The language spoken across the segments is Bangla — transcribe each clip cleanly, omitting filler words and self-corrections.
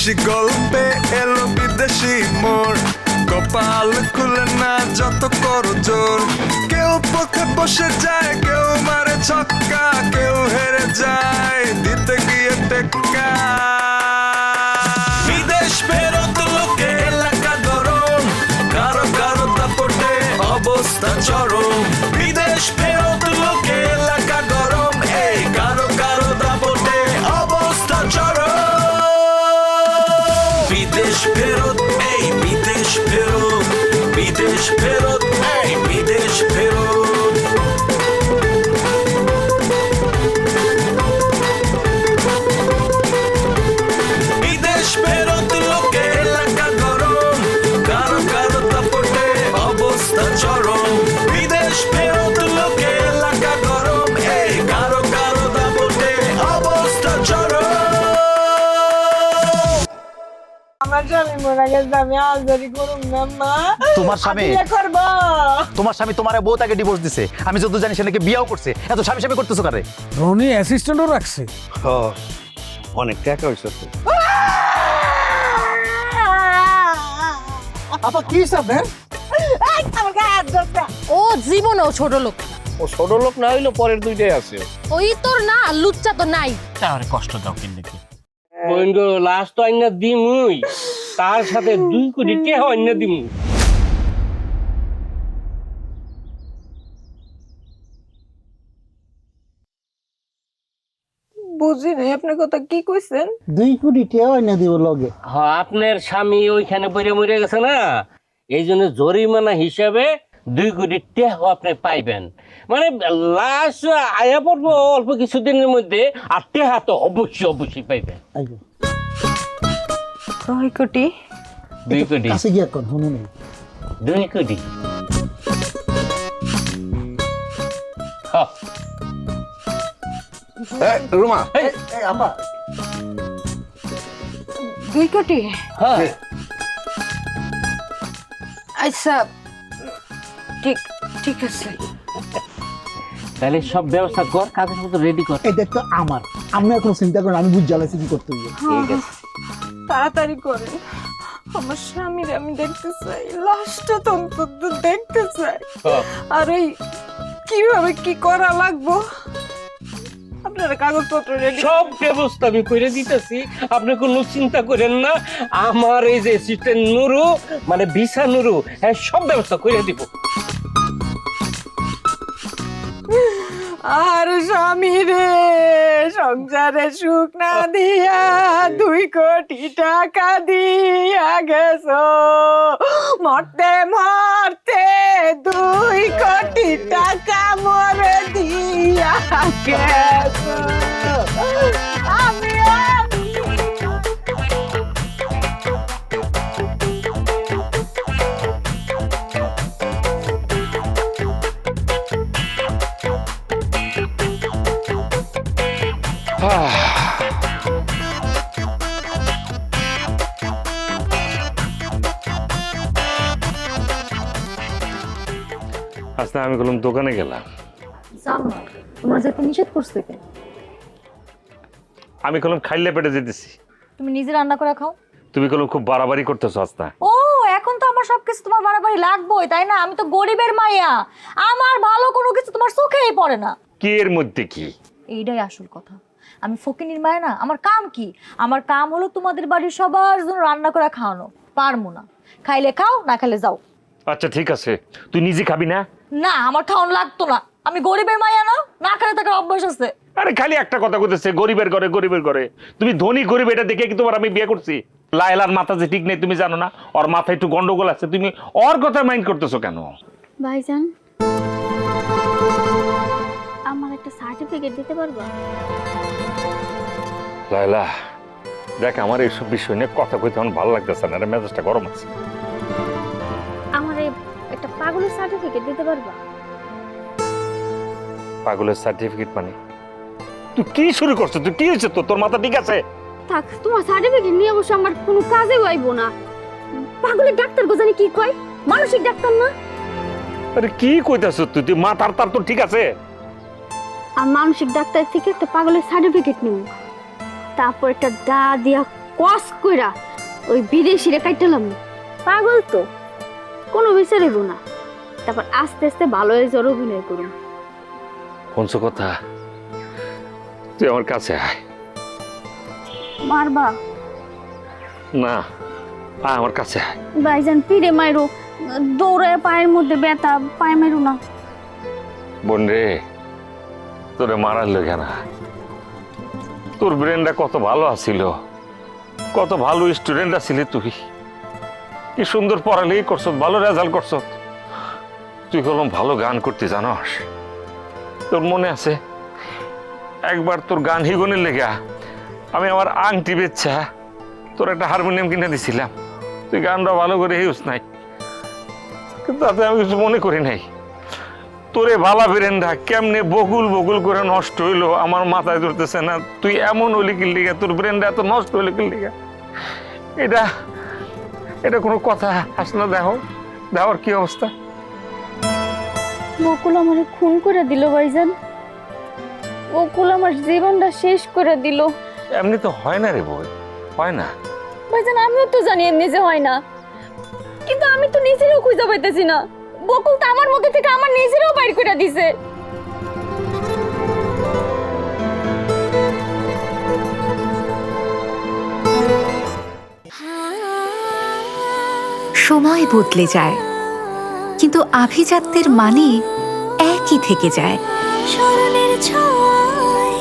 খুশি গল্পে এলো বিদেশি মোড়, কপাল খুলে না যত করো জোর। কেউ পথে বসে যায়, কেউ মারে ছক্কা, কেউ হেরে যায় দিতে গিয়ে টেক্কা। বিদেশ ফেরত লোকে এলাকা গরম, কারো কারো দাপটে অবস্থা চরম। বিদেশ ফেরত লোকে এলাকা গরম, এই কারো কারো দাপটে অবস্থা চরম। বিদেশ ফেরত, এই বিদেশ ফেরত, বিদেশ ফেরত, এই বিদেশ ফেরত। বিদেশ ফেরত লোকে এলাকা গরম, কারো কারো দাপটে অবস্থা চরম। বিদেশ ফেরত লোকে এলাকা গরম, এই কারো কারো দাপটে অবস্থা চরম। আমার স্বামী মারা গেছে, আমি আলদারি করুম না মা। তোমার স্বামী? আমি বিয়ে করব। তোমার স্বামী তোমার বউ তাকে ডিভোর্স দিছে, আমি যত জানি সে নাকি বিয়েও করছে। এত স্বামী স্বামী করতেছো কারে? রনি অ্যাসিস্ট্যান্টও রাখছে। অনেক টাকা হয়েছে তো। আপা কি সাথে? এই, আমার গায়ে হাত দিস না। ও জীবনেও ছোট লোক না। ও ছোট লোক না হইলো পরের দুইটাই আছে। ওই তোর না লুচ্চা তো নাই। তাহলে কষ্ট দাও কিন্তু। বন্ধু লাস্ট তো আইনা দিমুই, তার সাথে 2 কোটি টাকা আইনা দিমু। বুঝি নাই আপনার কথা কি কইছেন? 2 কোটি টাকা এনে দিব লগে। হ্যাঁ, আপনার স্বামী ওইখানে পড়ে মরে গেছে না, এই জন্য জরিমানা হিসাবে 2 কোটি টাকা আপনি পাইবেন। মানে লাশ আয়া পড়বো অল্প কিছুদিনের মধ্যে, আর টাকা তো অবশ্যই অবশ্যই পাইবেন। 2 কোটি? 2 কোটি, কাছে গিয়া কোন শুনুন। 2 কোটি। হ্যাঁ, রুমা, এই আপা 2 কোটি? হ্যাঁ, আচ্ছা, ঠিক ঠিক আছে। তাহলে সব ব্যবস্থা কর, কাগজপত্র রেডি কর। এটা তো আমার, আমি এখন চিন্তা করেন, আমি বুঝ জ্বালাইছি কি করতে হবে। ঠিক আছে। তাড়াতাড়ি করেন, আমার স্বামীর আমি দেখতে চাই, লাশটা তো অন্তত দেখতে চাই। হ্যাঁ। আর এই কিভাবে কি করা লাগবো, আপনারা কাগজপত্র রেডি। সব ব্যবস্থা আমি করে দিতেছি, আপনি কোনো চিন্তা করেন না। আমার এই যে অ্যাসিস্ট্যান্ট নুরু, মানে ভিসা নুরু, হ্যাঁ সব ব্যবস্থা করে দিব। আর স্বামী রে, সংসারে সুখ না দিয়া 2 কোটি টাকা দিয়া গেছো, মরতে মরতে 2 কোটি টাকা মরে দিয়া গেছো। আমি আচ্ছা আমি বললাম দোকানে গেলাম। জানো তোমার যাতে নিষেধ করছে কে? আমি কলম খাইলে পেটে যেতেছি, তুমি নিজে রান্না করে খাও। তুমি কলম খুব বাড়াবাড়ি করতেছো। আস্তা ও এখন তো আমার সবকিছু তোমার বাড়াবাড়ি লাগবেই, তাই না? আমি তো গরিবের মাইয়া, আমার ভালো কোনো কিছু তোমার চোখেই পড়ে না। কি এর মধ্যে কি? এইটাই আসল কথা। আমি ফকিনীর মায়া না, আমার কাম কি? আমার কাম হলো তোমাদের বাড়ির সবার জন্য রান্না করে খাওয়ানো। পারমু না, খাইলে খাও, না খাইলে যাও। আচ্ছা ঠিক আছে, তুই নিজে খাবি না? না, আমার খাওয়ানো লাগতো না, আমি গরিবের মাইয়া না, না খাইলে থাকার অভ্যাস আছে। আরে খালি একটা কথা কইতেছে গরিবের ঘরে গরিবের ঘরে। তুমি ধনী গরিব এটা দেখে কি তোমার আমি বিয়ে করছি? লায়লার মাথা যে ঠিক নেই তুমি জানো না? ওর মাথায় একটু গন্ডগোল আছে, তুমি ওর কথা মাইন্ড করতেছো কেন? ভাইজান, আমার একটা সার্টিফিকেট দিতে পারবো? লায়লা দেখ, আমার এইসব বিষয় নিয়ে কথা কইতে আমার ভালো লাগতেছে না, মেজাজটা গরম আছে। আমার একটা পাগলের সার্টিফিকেট দিতে পারবো? পাগলের সার্টিফিকেট মানে? তুই কি শুরু করছো? তুই কি হয়েছে? তোর মাথা ঠিক আছে? থাক, তোমার সার্টিফিকেট নিয়ে অবশ্য আমার কোনো কাজে আইবো না। পাগলের ডাক্তার গোজানি কি কয়? মানসিক ডাক্তার না? আরে কি কইতাছ তুই? তুই মাথার তার তো ঠিক আছে? আর মানসিক ডাক্তার থেকে একটা পাগলের সার্টিফিকেট নিব, তারপর একটা দা দিয়া কস কইরা ওই বিদেশিরে কাইটালাম। পাগল তো, কোনো বিচার হইব না। তারপর আস্তে আস্তে ভালো হয়ে জ্বর অভিনয় করুন। কোন কথা তুই আমার কাছে আয়। মারবা? না, আয় আমার কাছে আয়। ভাইজান পিড়ে মাইরো, দৌড়ায় পায়ের মধ্যে ব্যথা, পায়ে মাইরো না। বোন রে, তোরে মারার লেগে না, তোর ব্রেনটা কত ভালো আছিল, কত ভালো স্টুডেন্ট আছিলি তুই, কি সুন্দর পড়ালেখি করছ, ভালো রেজাল্ট করছ, তুই কলম ভালো গান করতে জানস। তোর মনে আছে একবার তোর গান হিগনের লেগা আমি আমার আংটি বেচ্ছা তোর একটা হারমোনিয়াম কিনে দিছিলাম, তুই গানটা ভালো করে হিউস নাই, কিন্তু তাতে আমি কিছু মনে করি নাই। তোরে ভালা বেরেন্ডা কেমনে বকুল বকুল করে নষ্ট হইলো আমার মাথায় ধরতেছে না। তুই এমন হইলি কি লিগা, তোর ব্রেনটা এত নষ্ট হইলি কি লিগা? এটা এটা কোনো কথা হাস না। দেখো দেওয়ার কি অবস্থা। বকুল আমারে খুন করে দিল ভাইজান, বকুল আমার জীবনটা শেষ করে দিল। এমনি তো হয় না রে বই, হয় না। ভাইজান আমিও তো জানি এমনি যে হয় না, কিন্তু আমি তো নিজেরও খুঁজে পাইতেছি না। বকুল তো আমার মধ্যে থেকে আমার নিজেরও বাইর করে দিছে। সময় বদলে যায়, কিন্তু আভিজাত্যের মানে একই থেকে যায়। স্মরণের ছোঁয়ায়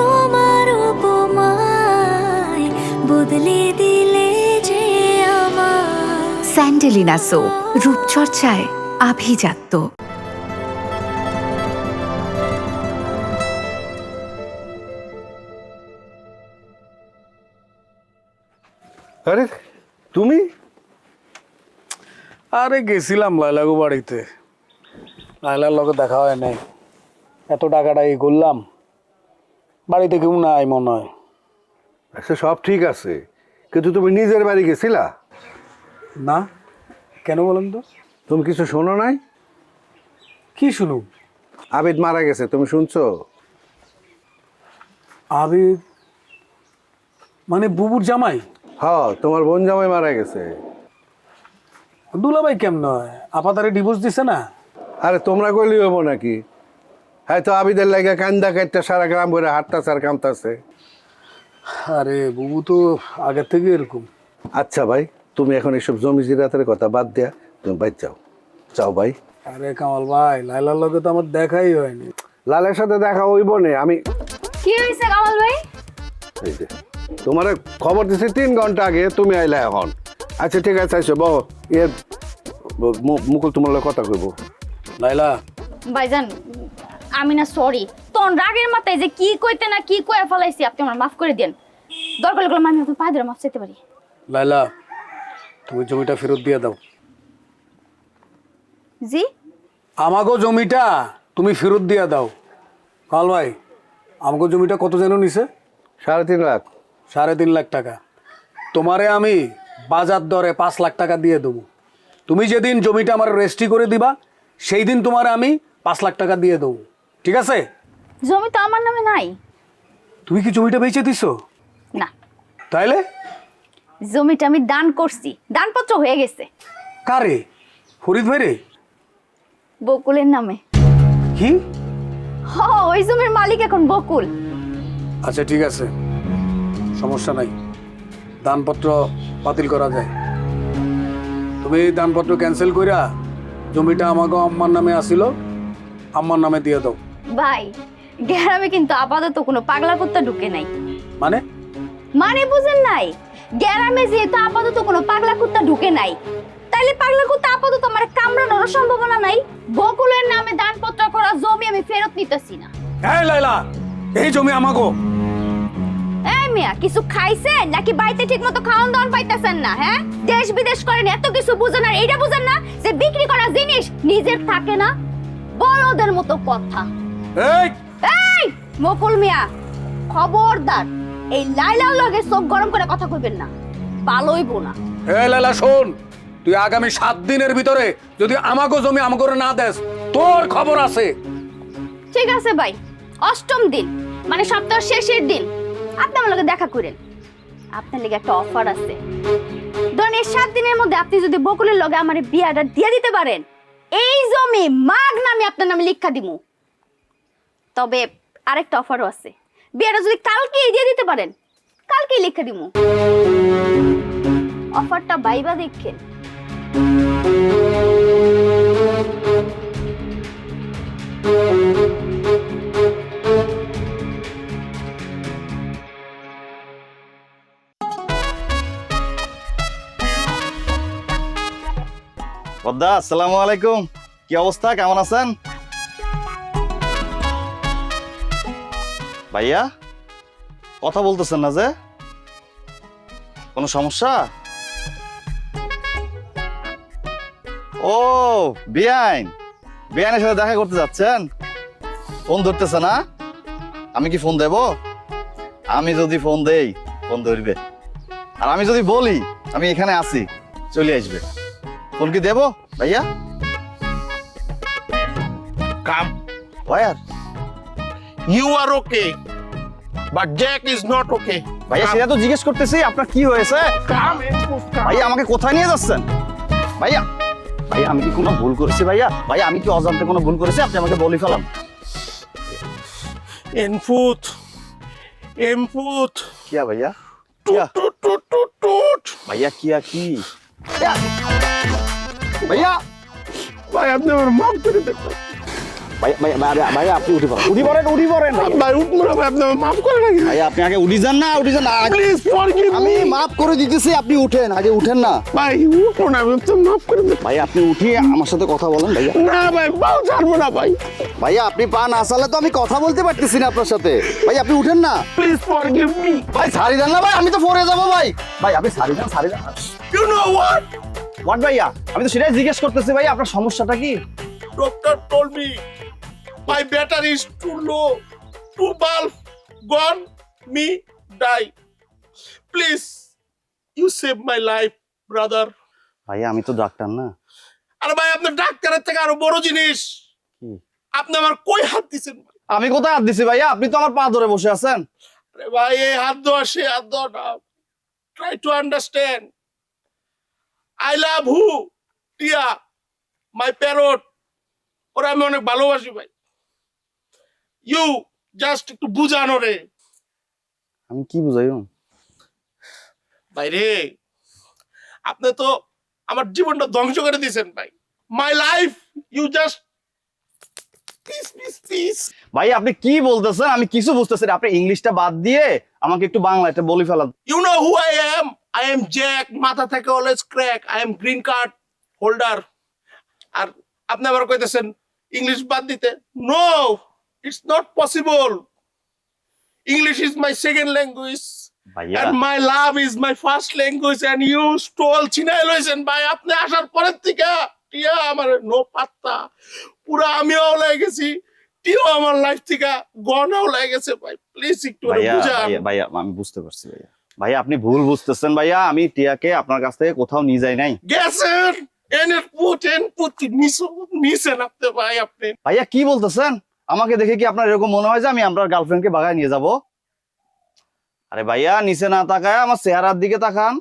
তোমার উপমায় বদলে দিলে যে আমার। স্যান্ডেলিনা সো, রূপচর্চায় আভিজাত্য। আরে তুমি? আরে গেছিলাম লাইলাগো বাড়িতে, লাইলার লগে দেখা হয় নাই, এত টাকাটাই করলাম, বাড়িতে কেউ নাই মনে হয়। আচ্ছা সব ঠিক আছে, কিন্তু তুমি নিজের বাড়ি গেছিলা না, কেন বলেন তো? তুমি কিছু শোনো নাই? কি শুনুম? আবিদ মারা গেছে, তুমি শুনছো? আবিদ মানে বুবুর জামাই? হ্যাঁ, তোমার বোন জামাই মারা গেছে। দুলাভাই কেমন হয়, আপাতারে ডিভোর্স দিছে না? আরে তোমরা কইলি হবো নাকি? হ্যাঁ তো আবিদের লাগে কান্দা কাটটা সারা গ্রাম করে হাঁটতাছে আর কামতাছে। আরে বুবু তো আগের থেকে এরকম। আচ্ছা ভাই, তুমি এখন এইসব জমি জিরাতের কথা বাদ দেয়া তুমি বাইর যাও, যাও ভাই। আরে কামাল ভাই, লাইলার লগে তো আমার দেখাই হয়নি। লালের সাথে দেখা হইব নে। আমি কি হইছে কামাল ভাই? এই যে তোমার খবর দিছি 3 ঘন্টা আগে, তুমি আইলা এখন। আচ্ছা ঠিক আছে, আইসো বহ। মুকুল তোমার লগে কথা কইব। লাইলা ভাইজান আমি না সরি, তোর রাগের মাথায় যে কি কইতে না কি কয়ে ফেলাইছি, আপনি আমার মাফ করে দেন। দরকার লাগলে আমি আপনার পায়ে ধরে মাফ চাইতে পারি। লাইলা, তুমি জমিটা ফেরত দিয়ে দাও। জি? আমাগো জমিটা তুমি ফেরত দিয়ে দাও। কাল ভাই, আমাগো জমিটা কত যেন নিছে? 3.5 লাখ। 3.5 লাখ টাকা। তোমারে আমি বাজার দরে 5 লাখ টাকা দিয়ে দেবো। তুমি যেদিন জমিটা আমার রেজিস্ট্রি করে দিবা, সেই দিন তোমার আমি 5 লাখ টাকা দিয়ে দেবো, ঠিক আছে? জমি তো আমার নামে নাই। তুমি কি জমিটা বেচে দিছো? না, তাইলে? জমিটা আমি দান করছি, দানপত্র হয়ে গেছে। কারে? ফরিদ ভাই রে? বকুলের নামে। কি? হ, ওই জমির মালিক এখন বকুল। আচ্ছা ঠিক আছে, সমস্যা নাই, দানপত্র বাতিল করা যায়। তুমি দানপত্র ক্যান্সেল কইরা জমিটা আমাকে আম্মার নামে আসিল, আম্মার নামে দিয়ে দাও। ভাই, গ্রামে কিন্তু আপাতত কোনো পাগলা কুত্তা ঢুকে নাই। মানে? মানে বুঝেন নাই? গ্রামে যেহেতু আপাতত কোনো পাগলা কুত্তা ঢুকে নাই, তাইলে পাগলা কুত্তা আপাতত আমার কামড়ানোর সম্ভাবনা নাই। বকুলের নামে দানপত্র করা জমি আমি ফেরত নিতেছি না। এই লাইলা, এই জমি আমাগো। এই মিয়া, কিছু খাইছেন নাকি বাড়িতে ঠিক মতো খাওয়ান দাওয়ান পাইতেছেন না? হ্যাঁ, দেশ বিদেশ করেন, এত কিছু বুঝেন আর এইটা বুঝেন না যে বিক্রি করা জিনিস নিজের থাকে না? বড়দের মতো কথা। এই এই বকুল মিয়া, খবরদার এই লাইলার লগে চোখ গরম করে কথা কইবেন না, ভালোইবো না। এই লাইলা শোন, তুই আগামী 7 দিনের ভিতরে যদি আমাগো জমি আমাগো না দেস, তোর খবর আছে। ঠিক আছে ভাই, 8ম দিন মানে সপ্তাহ শেষের দিন আপনি আমার লগে দেখা করেন। আপনার লেগে একটা অফার আছে। ধরেন এই 7 দিনের মধ্যে আপনি যদি বকুলের লগে আমার বিয়াটা দিয়ে দিতে পারেন, এই জমি মাগ নামে আপনার নামে লিখা দিমু। তবে আরেকটা অফারও আছে, বিয়াটা যদি কালকেই দিয়ে দিতে পারেন, কালকেই লিখে দিমু। অফারটা বাইবা দেখেন। পদ্মা, আসসালামু আলাইকুম। কি অবস্থা, কেমন আছেন ভাইয়া? কথা বলতেছেন না যে? কোনো সমস্যা? ও বিয়ানের সাথে দেখা করতে যাচ্ছেন? ফোন ধরতেছে না? আমি কি ফোন দেব? আমি যদি ফোন দেই ফোন ধরবে, আর আমি যদি বলি আমি এখানে আছি চলে আসবে। ফোন কি দেব ভাইয়া? কাম, ভাইয়া you are okay, but Jack is not okay. ভাইয়া সেটা তো জিজ্ঞেস করতেছি, আপনার কি হয়েছে? ভাইয়া আমাকে কোথায় নিয়ে যাচ্ছেন? ভাইয়া ভাইয়া আমি কি কোনো ভুল করেছি ভাইয়া? ভাইয়া আমি কি অজান্তে কোনো ভুল করেছি? আপনি আমাকে বলি ফেলান। Input. কিয়া ভাইয়া? কিয়া ভাইয়া? কিয়া কি ভাইয়া? ভাই আপনি আমার মাফ করে দেন। ভাইয়া আপনি উঠি পড়েন ভাই উঠবো না ভাই, আপনি আমার মাফ করে রাখেন। ভাইয়া আপনি আগে উঠি যান না। প্লিজ ফরগিভ আমি মি। মাফ করে দিতেছি, আপনি উঠেন, আগে উঠেন না। ভাই উঠো না, আপনি মাফ করে দেন। ভাই আপনি উঠিয়ে আমার সাথে কথা বলেন ভাইয়া। না ভাই, পাও ছাড়বো না ভাই। ভাইয়া আপনি পা না চালে তো আমি কথা বলতে পারতেছি না আপনার সাথে। ভাই আপনি উঠেন না। Please forgive me. ভাই ছাড়ি দেন না ভাই, আমি তো পড়ে যাবো ভাই। ভাই আপনি ছাড়ি দেন। You know what? হোয়াট ভাইয়া? আমি তো সেটাই জিজ্ঞেস করতেছি ভাই, আপনার সমস্যাটা কি? Doctor told me my battery is too low. 2 bulb gone, me die. Please, you save my life, brother. ভাইয়া আমি তো ডাক্তার না। আরে ভাই আপনার ডাক্তারের থেকে আরো বড় জিনিস, কি? আপনি আমার কই হাত দিছেন? আমি কোথায় হাত দিছি ভাইয়া? আপনি তো আমার পা ধরে বসে আছেন। আরে ভাই এই হাত দেওয়া সে হাত দেওয়া না। Try to understand. I love who? টিয়া, my parrot. ওরা আমি অনেক ভালোবাসি ভাই। You just একটু বুঝানো রে। আমি কি বুঝাই? ভাই রে, আপনি তো আমার জীবনটা ধ্বংস করে দিয়েছেন ভাই। My life, you just peace. ভাই আপনি কি বলতেছেন? আমি কিছু বুঝতেছি না। আপনি ইংলিশটা বাদ দিয়ে আমাকে একটু বাংলাটা বলি ফেলান। You know who I am? I am Jack, মাথা থেকে always crack. I am green card holder. আর আপনি আবার কইতেছেন ইংলিশ বাদ দিতে? No, it's not possible. English is my second language. ভাইয়া And my love is my first language. And you stole চিনাই লইছেন ভাই। আপনি আসার পরের থেকে টিয়া আমার নো পাত্তা। পুরা আমিও হয়ে গেছি, টিও আমার লাইফ থেকে গনাও হয়ে গেছে ভাই। প্লিজ একটু ভাইয়া বুঝান। ভাইয়া আমি বুঝতে পারছি ভাইয়া। ভাইয়া আপনি ভুল বুঝতেছেন ভাইয়া। আমি টিয়াকে আপনার কাছ থেকে কোথাও নিয়ে যাই নাই। গেছেন এনের পুট নিছেন আপনি ভাই। আপনি ভাইয়া কি বলতেছেন? আমাকে দেখে কি আপনার এরকম মনে হয় যে আমি আপনার গার্লফ্রেন্ডকে বাগায় নিয়ে যাব? আরে ভাইয়া নিচে না তাকায় আমার চেহারার দিকে তাকান।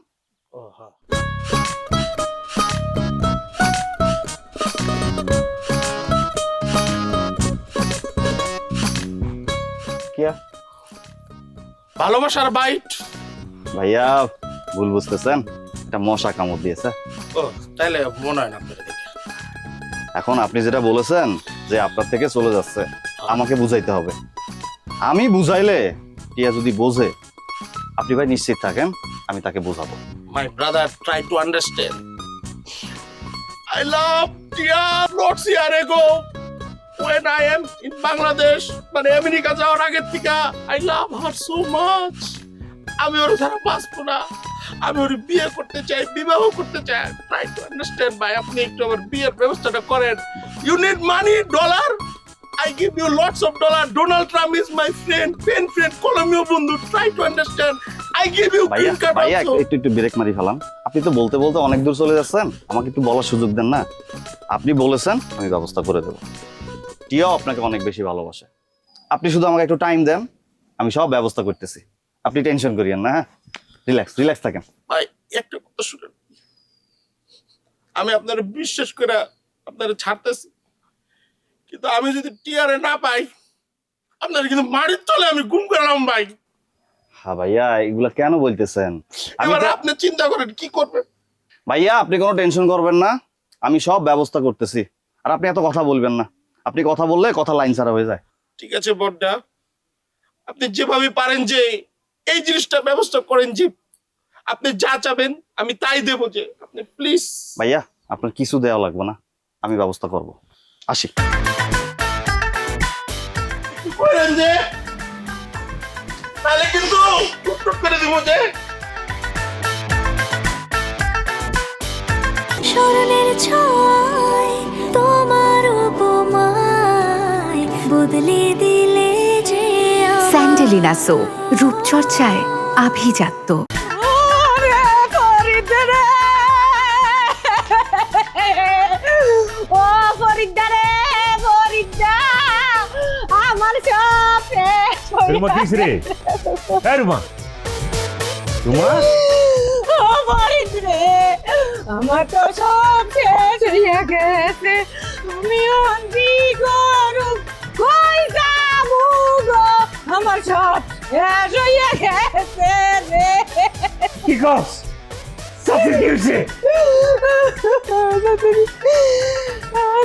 কিয়া ভালোবাসার বাইট। ভাইয়া ভুল বুঝতেছেন, এটা মশা কামড় দিয়েছে। ও তাইলে মনে হয় না আপনার দেখে। এখন আপনি যেটা বলেছেন যে আপনার থেকে চলে যাচ্ছে, আমাকে বুঝাইতে হবে। আমি বুঝাইলে টিয়া যদি বোঝে, আপনি ভাই নিশ্চিত থাকেন আমি তাকে বোঝাবো। My brother, try to understand. I love Tia lots year ago when I am in Bangladesh. মানে আমেরিকা যাওয়ার আগের থেকে I love her so much. আমি ওর ছাড়া বাঁচবো না। আমি ওর বিয়ে করতে চাই, বিবাহ করতে চাই। Try to understand ভাই, আপনি একটু আমার বিয়ের ব্যবস্থাটা করেন। You need money, dollar? I give you lots of dollar. Donald Trump is my friend, pen friend, কলমীয় বন্ধু. Try to understand. I give you ভাইয়া green card ভাইয়া also. একটু ব্রেক মারি ফেলাম। আপনি তো বলতে বলতে অনেক দূর চলে যাচ্ছেন, আমাকে একটু বলার সুযোগ দেন না। আপনি বলেছেন আমি ব্যবস্থা করে দেবো। টিয়াও আপনাকে অনেক বেশি ভালোবাসে। আপনি শুধু আমাকে একটু টাইম দেন, আমি সব ব্যবস্থা করতেছি। আপনি টেনশন করিয়েন না। হ্যাঁ রিল্যাক্স থাকেন। ভাই একটা কথা শুনেন, আমি আপনার বিশ্বাস করে আপনারা ছাড়তেছি, কিন্তু আমি যদি টিয়ারে না পাই আপনার কিন্তু মাটির তলে আমি গুম করলাম ভাই। হ্যাঁ ভাইয়া, এগুলা কেন বলতেছেন? এবার আপনি চিন্তা করেন কি করবেন। ভাইয়া আপনি কোনো টেনশন করবেন না, আমি সব ব্যবস্থা করতেছি। আর আপনি এত কথা বলবেন না, আপনি কথা বললে কথা লাইন ছাড়া হয়ে যায়। ঠিক আছে বড়দা, আপনি যেভাবে পারেন যে এই জিনিসটা ব্যবস্থা করেন, যে আপনি যা চাবেন আমি তাই দেবো, যে আপনি প্লিজ। ভাইয়া আপনার কিছু দেওয়া লাগবে না, আমি ব্যবস্থা করব। আসি। করেন যে তাহলে কিন্তু টুকটুক করে দিব যে। স্মরণের ছোঁয়ায় তোমার উপমায় বদলে দিলে যে স্যান্ডেলিনা সো, রূপচর্চায় আভিজাত্য। ওরে ফরিদ রে, ও ফরিদা রে, ফরিদা, আমার সব শেষ হয়ে রুমা কিস রে? হ্যাঁ রুমা, রুমা ও ফরিদ রে, আমার তো সব শেষ হয়ে গেছে। আমি অন্তি করু, কই যাবো গো, আমার সব শেষ হয়ে গেছে রে। কি কস? সাথে কি হয়েছে?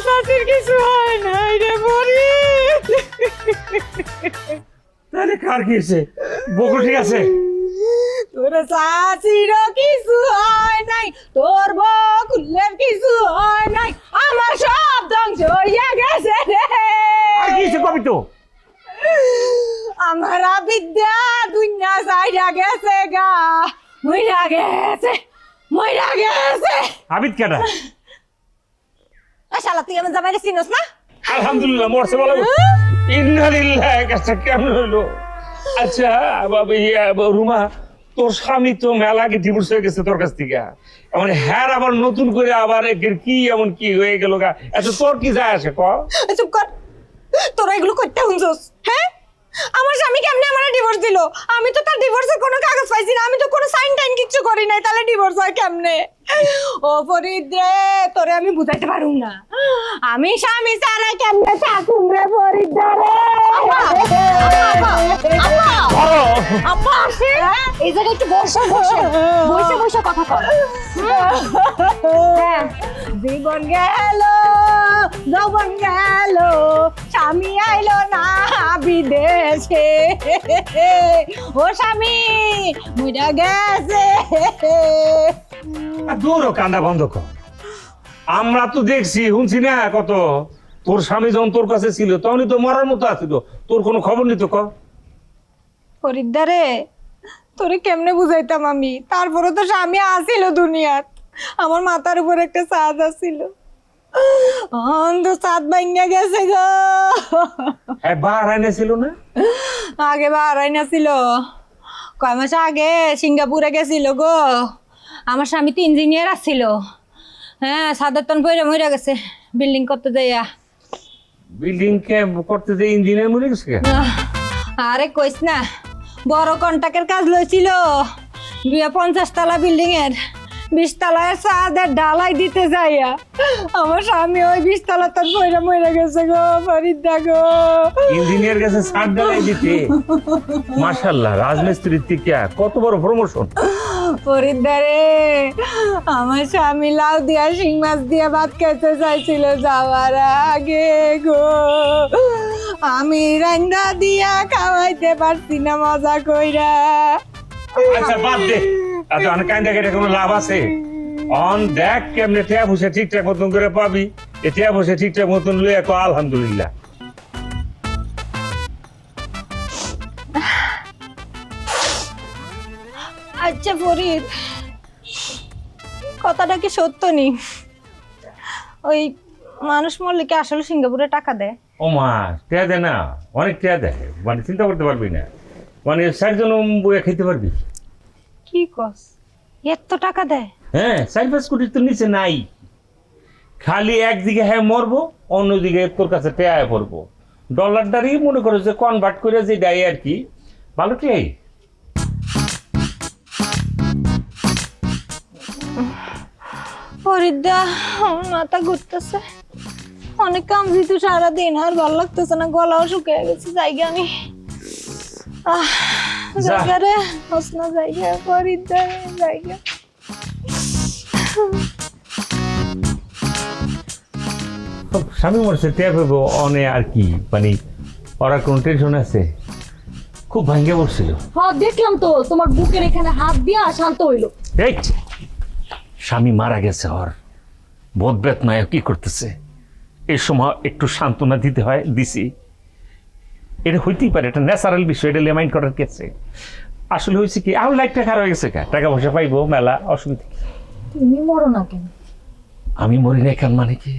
শাশুর কিছু হয় নাই রে ফরিদ। তাহলে কার কি হয়েছে? বকুল ঠিক আছে? তোর শাশুড়িরও কিছু হয় নাই, তোর বকুলের কিছু হয় নাই, আমার সব ধ্বংস হইয়া গেছে রে। আর কি হয়েছে কবি তো? আমার বিদ্যা দুনিয়া সাইডা গেছে গা, মইরা গেছে, মইরা গেছে। আবিদ কেডা? শালা তুই আমার জামাইরে চিনস না? আলহামদুলিল্লাহ মরছে বলো। ইন্নালিল্লাহ, কাজটা কেমন হইলো? আচ্ছা রুমা, তোর স্বামী তো মেলা আগে ডিভোর্স হয়ে গেছে তোর কাছ থেকে, মানে হ্যাঁ আবার নতুন করে আবার কি এমন কি হয়ে গেল গা? আচ্ছা তোর কি যায় আসে ক? চুপ কর, তোরা এগুলো করতে হুঁজোস? হ্যাঁ, আমার স্বামী কেমনে আমার ডিভোর্স দিল? আমি তো তার ডিভোর্সের কোনো কাগজ পাইছি না, আমি তো কোনো সাইন টাইন কিচ্ছু করি নাই, তাহলে ডিভোর্স হয় কেমনে? ও ফরিদ রে, তোরে আমি বুঝাইতে পারুম না, আমি স্বামী ছাড়া কেমনে থাকুম রে ফরিদ রে। আম্মা আসে, এই জায়গায় একটু বসে বসে বসে কথা কর। জীবন গেল, যৌবন গেল, স্বামী আইলো না বিদেশে, ও স্বামী মুইরা গেছে। দূর কান্দা বন্ধ কর। আমরা তো দেখছি শুনছি না কত, তোর স্বামী যখন তোর কাছে ছিল তখনই তো মরার মতো আছিল, তোর কোনো খবর নিত ক? ফরিদা রে, তোরে কেমনে বুঝাইতাম আমি? তারপরে তো স্বামী আসিল দুনিয়াত, আমার মাথার উপর একটা ছাদ আসিল, অন্ধ ছাদ ভাঙ্গা গেছে গো। হ্যাঁ বাহারাই ছিল না? আগে বাহারাই না ছিল, কয় মাস আগে সিঙ্গাপুরে গেছিল গো। আমার স্বামী তো ইঞ্জিনিয়ার আসছিল, হ্যাঁ সাদের তন পয়রা মরে গেছে বিল্ডিং করতে যাইয়া। বিল্ডিং কে করতে যে ইঞ্জিনিয়ার মরে গেছে? আরে কইস না, বড় কন্ট্রাক্টের কাজ লইছিল 50 তলা বিল্ডিং এর 20 তলায় ছাদের ঢালাই দিতে যাইয়া আমার স্বামী ওই 20 তলা তন পয়রা মরে গেছে গো ফরিদা গো। ইঞ্জিনিয়ার কাছে ছাদ ঢালাই দিতে? মাশাআল্লাহ, রাজমিস্ত্রির থেকে কত বড় প্রমোশন। ফরিদা রে, আমার স্বামী লাউ দিয়া শিং মাছ দিয়ে ভাত খেতে চাইছিল যাওয়ার আগে গো, আমি রান্না দিয়া খাওয়াইতে পারছি না মজা কইরা। আচ্ছা বাদ দে, আচ্ছা অনেক কান্দা কেটে কোনো লাভ আছে? অন দেখ কেমনে টিয়া বসে ঠিকঠাক মতন করে পাবি, এ টিয়া বসে ঠিকঠাক মতন লইয়া কো আলহামদুলিল্লাহ। আচ্ছা ফরিদ, কথাটা কি সত্য নি? ওই মানুষ মরলে কি আসলে সিঙ্গাপুরে টাকা দেয়? ও মা, টিয়া দেয় না? অনেক টিয়া দেয়, মানে চিন্তা করতে পারবি না, মানে 4 জন বইয়া খেতে পারবি। কি কস, এত টাকা দেয়? হ্যাঁ, 4-5 কোটির তো নিচে নাই। খালি একদিকে হ্যাঁ মরবো, অন্যদিকে তোর কাছে টেয়ায় পড়বো। ডলারটারই মনে করো যে কনভার্ট করে যে দেয় আর কি, ভালো টিয়াই। ফরিদা আমার মাথা ঘুরতেছে, অনেক কাম দিতে সারাদিন, আর ভালো লাগতেছে না, গলাও শুকিয়ে গেছে। জায়গা আমি জায়গা রে হসনা জায়গা, ফরিদা জায়গা। স্বামী মরছে টের পাবো অনে আর কি, মানে ওরা কোন টেনশন আছে? খুব ভাঙ্গে পড়ছিল। হ্যাঁ দেখলাম তো, তোমার বুকের এখানে হাত দিয়া শান্ত হইলো। এই স্বামী মারা গেছে, ওর বোধ বেদনায় কি করতেছে, এই সময় একটু সান্ত্বনা দিতে হয়, দিছি। এটা হইতেই পারে, এটা ন্যাচারাল বিষয়, এটা লেমাইন্ড করার কেছে। আসলে হয়েছে কি, আমার লাইফটা খারাপ হয়ে গেছে, টাকা পয়সা পাইবো মেলা, অসুবিধা। তুমি মরো না কেন? আমি মরি না কেন মানে কি,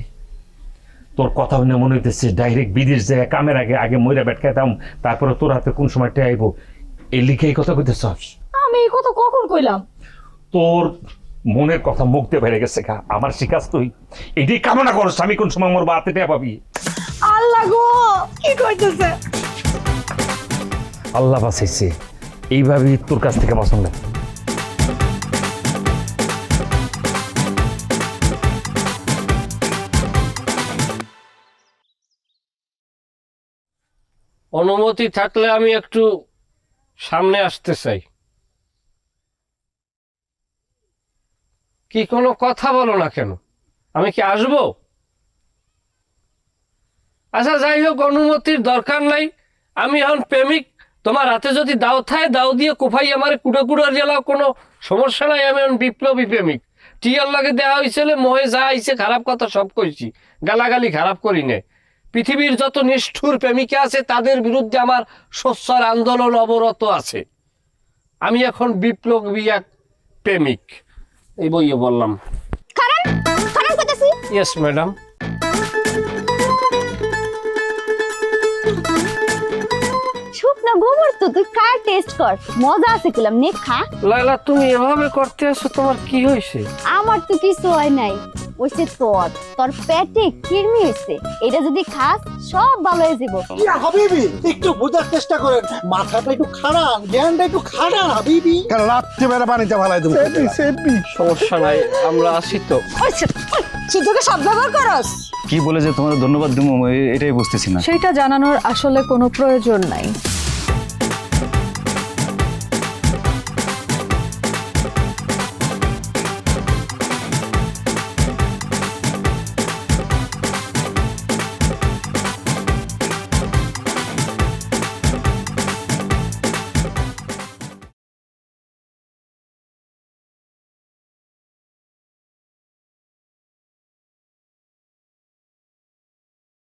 তোর কথা শুনে মনে হইতেছে ডাইরেক্ট বিদেশ যায় কামের আগে আগে মইরা ব্যাট খাইতাম, তারপরে তোর হাতে কোন সময় আইব, এই লিখে এই কথা কইতেছ? আমি এই কথা কখন কইলাম? তোর মনের কথা মুখ দিয়ে বেড়ে গেছে গা, আমার শিকাস তুই এটাই কামনা করছ আমি কোন সময় মরবো, হাতে টেয়া পাবি। আল্লাহ গো, কি কইতেছে? আল্লাহ বাঁচাইছে, এইভাবেই তোর কাছ থেকে বাঁচন লাগে। অনুমতি থাকলে আমি একটু সামনে আসতে চাই। কি কোনো কথা বলো না কেন? আমি কি আসবো? আচ্ছা যাই হোক, অনুমতির দরকার নাই, আমি এখন প্রেমিক। তোমার হাতে যদি দাও থায়, দাও দিয়ে কোফাই আমার কুড়ো কুড়ো জেলাও, কোনো সমস্যা নাই। আমি এখন বিপ্লবী প্রেমিক। টিয়ার লাগে দেওয়া হয়েছিল, মোহে যা আইছে খারাপ কথা সব কইছি, গালাগালি খারাপ করি না। পৃথিবীর যত নিষ্ঠুর প্রেমিকা আছে তাদের বিরুদ্ধে আমার সোচ্চার আন্দোলন অবরত আছে। আমি এখন বিপ্লবী এক প্রেমিক, এই বইয়ে বললাম। Yes madam. শুকনা গোবর তো, তুই কার টেস্ট কর, মজা আছে কিলাম, নে খা। লাইলা তুমি এভাবে করতে আসো, তোমার কি হয়েছে? আমার তো কিছু হয় নাই, ওইসে তোর তোর পেটে কিরমি হয়েছে, এটা যদি খাস সব ভালো হয়ে যাবো। হাবিবি একটু বোঝার চেষ্টা করেন, মাথাটা একটু খাড়ান, জ্ঞানটা একটু খাড়ান হাবিবি। রাত্রিবেলা পানিতে ভালাই দেবো। সমস্যা নাই, আমরা আসি তো। সিদ্ধকে সব ব্যবহার করস? কি বলে যে তোমার ধন্যবাদ দেবো এটাই বুঝতেছি না। সেটা জানানোর আসলে কোনো প্রয়োজন নাই।